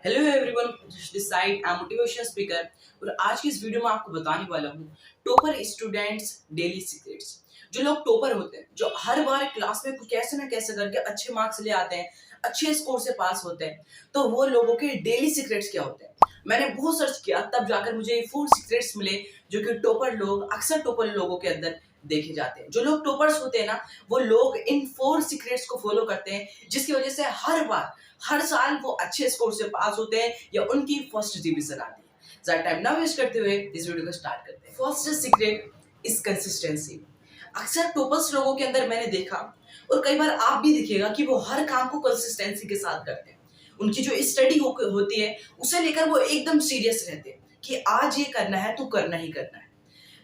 Hello everyone, this side I am motivational speaker. और आज की इस वीडियो में आपको बताने वाला हूँ टॉपर स्टूडेंट्स डेली सीक्रेट्स। जो लोग टॉपर होते हैं, जो हर बार क्लास में कुछ कैसे ना कैसे करके अच्छे मार्क्स ले आते हैं, अच्छे स्कोर से पास होते हैं, तो वो लोगों के डेली सीक्रेट्स क्या होते हैं। मैंने बहुत सर्च किया, तब जाकर मुझे ये 4 सीक्रेट्स मिले जो कि टॉपर लोग अक्सर टॉपर लोगों के अंदर देखे जाते हैं। जो लोग टॉपर्स होते हैं ना, वो लोग इन 4 सीक्रेट्स को फॉलो करते हैं, जिसकी वजह से हर साल वो अच्छे स्कोर से पास होते हैं या उनकी फर्स्ट डिवीजन आती है। ज्यादा टाइम ना वेस्ट करते हुए इस वीडियो को स्टार्ट करते हैं। First secret is consistency. अक्सर टॉपर्स लोगों के अंदर मैंने देखा, और कई बार आप भी दिखेगा, कि वो हर काम को कंसिस्टेंसी के साथ करते हैं। उनकी जो स्टडी होती है उसे लेकर वो एकदम सीरियस रहते हैं कि आज ये करना है तो करना ही करना है।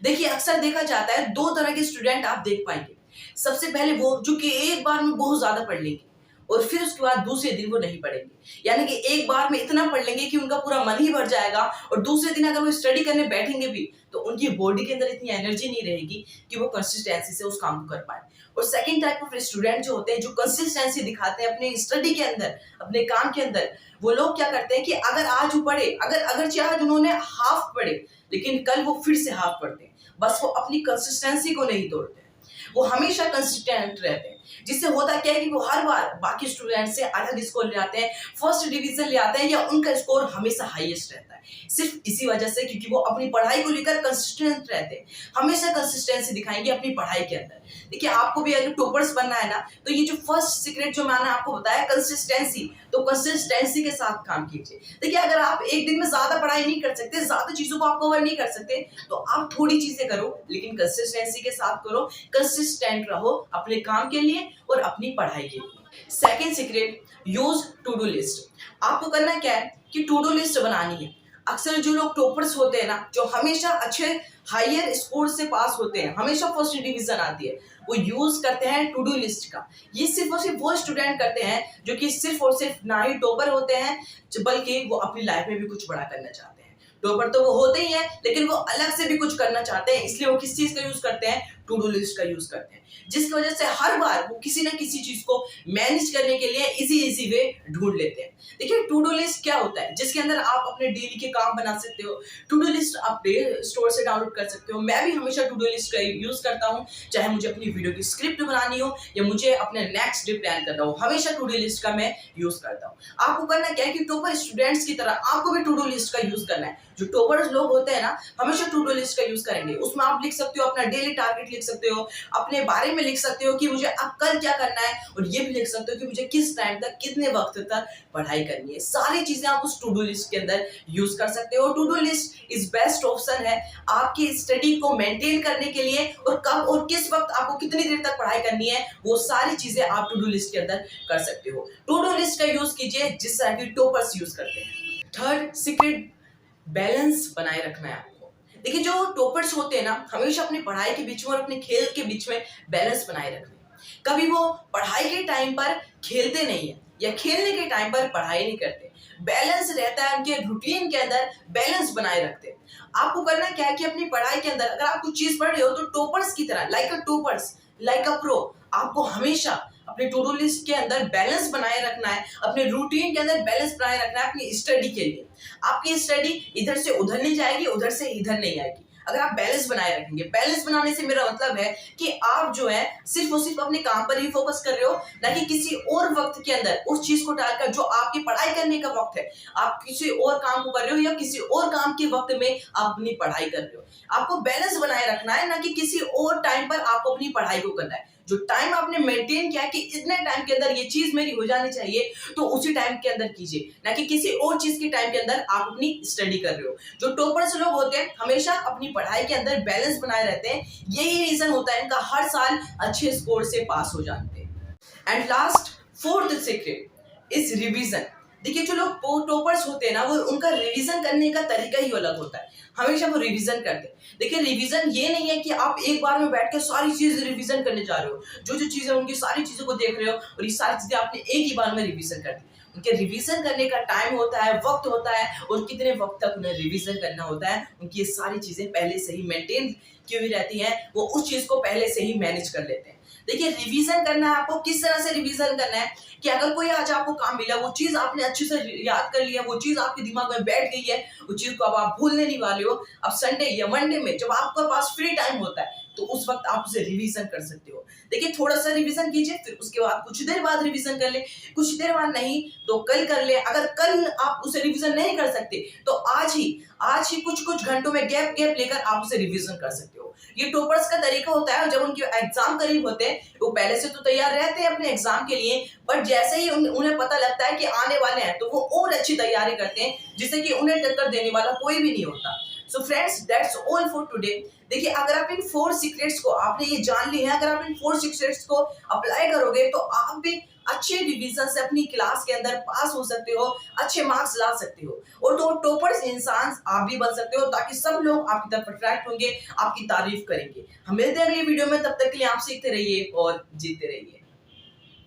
देखिए, अक्सर देखा जाता है 2 तरह के स्टूडेंट आप देख पाएंगे। सबसे पहले वो जो कि एक बार में बहुत ज्यादा पढ़ लेंगे, और फिर उसके बाद दूसरे दिन वो नहीं पढ़ेंगे। यानी कि एक बार में इतना पढ़ लेंगे कि उनका पूरा मन ही भर जाएगा, और दूसरे दिन अगर वो स्टडी करने बैठेंगे भी तो उनकी बॉडी के अंदर इतनी एनर्जी नहीं रहेगी कि वो कंसिस्टेंसी से उस काम को कर पाए। और सेकंड टाइप ऑफ स्टूडेंट जो होते हैं, जो कंसिस्टेंसी दिखाते हैं अपने स्टडी के अंदर, अपने काम के अंदर, वो लोग क्या करते हैं कि अगर आज वो पढ़े, अगर चाहे आज उन्होंने हाफ पढ़े, लेकिन कल वो फिर से हाफ पढ़ते हैं। बस वो अपनी कंसिस्टेंसी को नहीं तोड़ते, वो हमेशा कंसिस्टेंट रहते हैं। जिससे होता क्या है कि वो हर बार बाकी स्टूडेंट से अलग स्कोर ले आते हैं, फर्स्ट डिवीजन ले आते हैं, या उनका स्कोर हमेशा हाईएस्ट रहता है। सिर्फ इसी वजह से, क्योंकि वो अपनी पढ़ाई को लेकर कंसिस्टेंट रहते हैं, हमेशा कंसिस्टेंसी दिखाएंगे अपनी पढ़ाई के अंदर। देखिए, आपको भी अगर टॉपर्स बनना है ना, तो ये जो फर्स्ट सीक्रेट जो मैंने आपको बताया, कंसिस्टेंसी, तो कंसिस्टेंसी के साथ काम कीजिए। देखिए, अगर आप एक दिन में ज्यादा पढ़ाई नहीं कर सकते, ज्यादा चीजों को आप कवर नहीं कर सकते, तो आप थोड़ी चीजें करो, लेकिन कंसिस्टेंसी के साथ करो। कंसिस्टेंट रहो अपने काम के लिए और अपनी पढ़ाई के लिए। Second secret, use to do list. आपको करना क्या है कि टू डू लिस्ट बनानी है। अक्सर जो लोग टॉपर्स होते हैं ना, जो हमेशा अच्छे हायर स्कोर से पास होते हैं, हमेशा फर्स्ट डिवीजन आती है, वो यूज करते हैं टू डू लिस्ट का। ये सिर्फ और सिर्फ वो स्टूडेंट करते हैं जो कि सिर्फ और सिर्फ ना ही टॉपर होते हैं, बल्कि वो अपनी लाइफ में भी कुछ बड़ा करना चाहते हैं। टॉपर तो वो होते ही हैं, लेकिन वो अलग से भी कुछ करना चाहते हैं, इसलिए वो किस चीज का यूज करते हैं? टू डू लिस्ट का यूज करते हैं, जिसकी वजह से हर बार वो किसी ना किसी चीज को मैनेज करने के लिए इजी वे ढूंढ लेते हैं। देखिए, टू डू लिस्ट क्या होता है? जिसके अंदर आप अपने डेली के काम बना सकते हो। टू डू लिस्ट आप प्ले स्टोर से डाउनलोड कर सकते हो। मैं भी हमेशा टू डू लिस्ट का यूज करता हूँ, चाहे मुझे अपनी वीडियो की स्क्रिप्ट बनानी हो या मुझे अपने नेक्स्ट डे प्लान करना हो, हमेशा टू डू लिस्ट का मैं यूज करता हूँ। आपको करना क्या है कि टॉपर स्टूडेंट्स की तरह आपको भी टू डू लिस्ट का यूज करना है। जो टॉपर्स लोग होते हैं ना, हमेशा टू डू लिस्ट का यूज करेंगे। उसमें आप लिख सकते हो, अपना डेली टारगेट लिख सकते हो, अपने बारे में लिख सकते हो कि मुझे अब कल क्या करना है, और ये भी लिख सकते हो कि मुझे किस टाइम तक, कितने वक्त तक पढ़ाई करनी है। सारी चीजें आप उस टू डू लिस्ट के अंदर यूज कर सकते हो। To do list is best option है आपकी स्टडी को मेंटेन करने के लिए, और कब और किस वक्त आपको कितनी देर तक पढ़ाई करनी है, वो सारी चीजें आप टू डू लिस्ट के अंदर कर सकते हो। टू डू लिस्ट का यूज कीजिए, जिस तरह की टॉपर्स यूज करते हैं। थर्ड सीक्रेट, बैलेंस बनाए रखना है आपको। देखिए, जो टॉपर्स होते हैं ना, हमेशा अपनी पढ़ाई के बीच में और अपने खेल के बीच में बैलेंस बनाए रखते हैं। कभी वो पढ़ाई के टाइम पर खेलते नहीं है, या खेलने के टाइम पर पढ़ाई नहीं करते। बैलेंस रहता है उनके रूटीन के अंदर, बैलेंस बनाए रखते हैं। आपको करना क्या है कि अपनी पढ़ाई के अंदर अगर आप कुछ चीज पढ़ रहे हो, तो टॉपर्स की तरह, like a toppers, like a pro, आपको हमेशा अपने टू डू लिस्ट के अंदर बैलेंस बनाए रखना है, अपने रूटीन के अंदर बैलेंस बनाए रखना है अपनी स्टडी के लिए। आपकी स्टडी इधर से उधर नहीं जाएगी, उधर से इधर नहीं आएगी, अगर आप बैलेंस बनाए रखेंगे। बैलेंस बनाने से मेरा मतलब है कि आप जो है सिर्फ और सिर्फ अपने काम पर ही फोकस कर रहे हो, ना कि किसी और वक्त के अंदर उस चीज को टालकर जो आपकी पढ़ाई करने का वक्त है, आप किसी और काम को कर रहे हो, या किसी और काम के वक्त में आप अपनी पढ़ाई कर रहे हो। आपको बैलेंस बनाए रखना है, ना कि किसी और टाइम पर आपको अपनी पढ़ाई को करना है। जो टाइम आपने मेंटेन किया कि इतने टाइम के अंदर ये चीज मेरी हो जानी चाहिए, तो उसी टाइम के अंदर कीजिए, ना कि किसी और चीज के टाइम के अंदर आप अपनी स्टडी कर रहे हो। जो टॉपर्स लोग होते हैं, हमेशा अपनी पढ़ाई के अंदर बैलेंस बनाए रहते हैं। यही रीजन होता है इनका हर साल अच्छे स्कोर से पास हो जाते हैं। And last, fourth secret is revision. देखिए, जो लोग टॉपर्स होते हैं ना, वो उनका रिवीजन करने का तरीका ही अलग होता है। हमेशा वो रिवीजन करते हैं। देखिए, रिवीजन ये नहीं है कि आप एक बार में बैठ के सारी चीज रिवीजन करने जा रहे हो, जो चीजें उनकी सारी चीजों को देख रहे हो, और ये सारी चीजें आपने एक ही बार में रिवीजन कर दी। उनके रिवीजन करने का टाइम होता है, वक्त होता है, और कितने वक्त तक उन्हें रिवीजन करना होता है। उनकी ये सारी चीजें पहले से ही मेंटेन की हुई रहती हैं, वो उस चीज को पहले से ही मैनेज कर लेते हैं। देखिए रिवीजन करना है आपको, किस तरह से रिवीजन करना है कि अगर कोई आज आपको काम मिला, वो चीज आपने अच्छे से याद कर लिया, वो चीज आपके दिमाग में बैठ गई है, उस चीज को अब आप भूलने नहीं वाले हो। अब संडे या मंडे में जब आपके पास फ्री टाइम होता है तो उस वक्त आप उसे रिवीजन कर सकते हो। देखिए थोड़ा सा रिवीजन कीजिए, फिर उसके बाद कुछ देर बाद रिवीजन कर ले, कुछ देर बाद नहीं तो कल कर ले। अगर कल आप उसे रिवीजन नहीं कर सकते तो आज ही कुछ कुछ घंटों में गैप गैप लेकर आप उसे रिवीजन कर सकते हो। ये टॉपर्स का तरीका होता है, जब उनके एग्जाम करीब होते हैं वो पहले से तो तैयार रहते हैं अपने एग्जाम के लिए, बट जैसे ही उन्हें पता लगता है कि आने वाले हैं तो वो और अच्छी तैयारी करते हैं, जिससे कि उन्हें टक्कर देने वाला कोई भी नहीं होता। So friends that's all for today. देखिए अगर आप इन 4 सीक्रेट्स को आपने ये जान ली है, अगर आप इन 4 सीक्रेट्स को अप्लाई करोगे तो आप भी अच्छे डिवीजन से अपनी क्लास के अंदर पास हो सकते हो, अच्छे मार्क्स ला सकते हो और तो टॉपर्स इंसान आप भी बन सकते हो, ताकि सब लोग आपकी तरफ अट्रैक्ट होंगे, आपकी तारीफ करेंगे। हम मिलते हैं अगली वीडियो में, तब तक के लिए आप सीखते रहिए और जीतते रहिए।